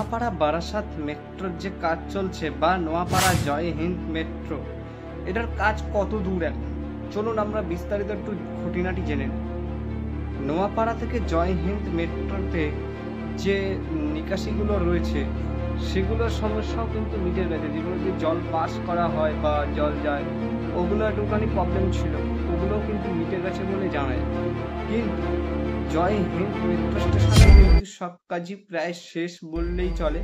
নোয়াপাড়া বারাসাত মেট্রোর যে কাজ চলছে বা নোয়াপাড়া জয় হিন্দ মেট্রো, এটার কাজ কত দূর এখন চলুন আমরা বিস্তারিত একটু খুঁটিনাটি জেনে নিই। নোয়াপাড়া থেকে জয় হিন্দ মেট্রোতে যে নিকাশিগুলো রয়েছে সেগুলোর সমস্যাও কিন্তু মিটে গেছে। যেগুলো যে জল পাস করা হয় বা জল যায় ওগুলো একটুখানি প্রবলেম ছিল, ওগুলোও কিন্তু মিটে গেছে বলে জানা যায়। কিন্তু জয় হিন্দ মেট্রো স্টেশনে কিন্তু সব কাজই প্রায় শেষ বললেই চলে।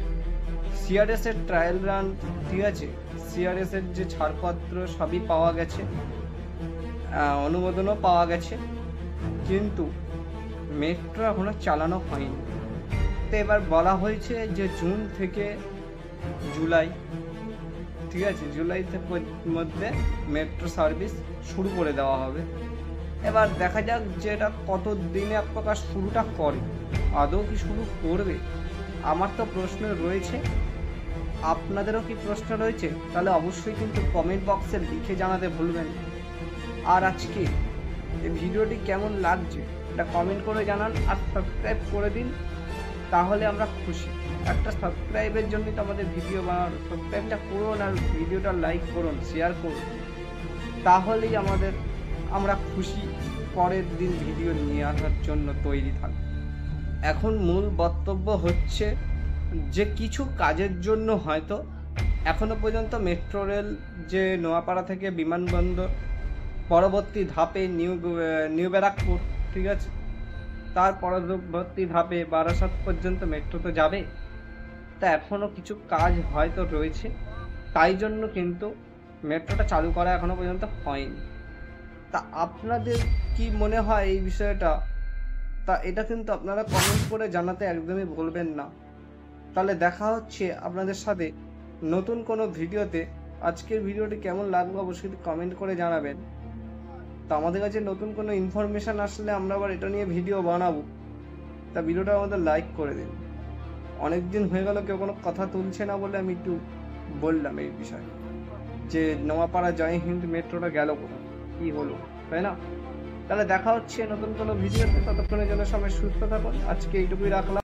সিআরএস এর ট্রায়াল রান, ঠিক আছে, সিআরএস এর যে ছাড়পত্র সবই পাওয়া গেছে, অনুমোদনও পাওয়া গেছে, কিন্তু মেট্রো এখনো চালানো হয়নি। তো এবার বলা হয়েছে যে জুন থেকে জুলাই, ঠিক আছে, জুলাই মধ্যে মেট্রো সার্ভিস শুরু করে দেওয়া হবে। এবার দেখা যাক যে এটা কত দিনে এক প্রকার শুরুটা করে, আদৌ কি শুরু করবে। আমার তো প্রশ্ন রয়েছে, আপনাদেরও কি প্রশ্ন রয়েছে? তাহলে অবশ্যই কিন্তু কমেন্ট বক্সে লিখে জানাতে ভুলবেন। আর আজকে এই ভিডিওটি কেমন লাগছে এটা কমেন্ট করে জানান, আর সাবস্ক্রাইব করে দিন, তাহলে আমরা খুশি। একটা সাবস্ক্রাইবের জন্যই তো আমাদের ভিডিও বানানো। সাবস্ক্রাইবটা করুন আর ভিডিওটা লাইক করুন, শেয়ার করুন, তাহলেই আমরা খুশি পরের দিন ভিডিও নিয়ে আসার জন্য তৈরি থাকব। এখন মূল বক্তব্য হচ্ছে যে কিছু কাজের জন্য হয়তো এখনো পর্যন্ত মেট্রো রেল যে নোয়াপাড়া থেকে বিমানবন্দর, পরবর্তী ধাপে নিউ ব্যারাকপুর, ঠিক আছে, তার পরবর্তী ধাপে বারাসাত পর্যন্ত মেট্রো তো যাবে। তা এখনও কিছু কাজ হয়তো রয়েছে, তাই জন্য কিন্তু মেট্রোটা চালু করা এখনো পর্যন্ত হয়নি। তা আপনাদের কি মনে হয় এই বিষয়টা? তা এটা কিন্তু আপনারা কমেন্ট করে জানাতে একদমই ভুলবেন না। তাহলে দেখা হচ্ছে আপনাদের সাথে নতুন কোনো ভিডিওতে। আজকের ভিডিওটি কেমন লাগলো অবশ্যই কমেন্ট করে জানাবেন। তা আমাদের কাছে নতুন কোনো ইনফরমেশান আসলে আমরা আবার এটা নিয়ে ভিডিও বানাবো। তা ভিডিওটা আমাদের লাইক করে দিন। অনেক দিন হয়ে গেল কেউ কোনো কথা তুলছে না বলে আমি একটু বললাম এই বিষয়ে, যে নোয়াপাড়া জয় হিন্দ মেট্রোটা গেল কোথায়, কী হলো, তাই না? তাহলে দেখা হচ্ছে নতুন কোনো ভিডিওতে। ততক্ষণের জন্য সবাই সুস্থ থাকুন। আজকে এইটুকুই রাখলাম।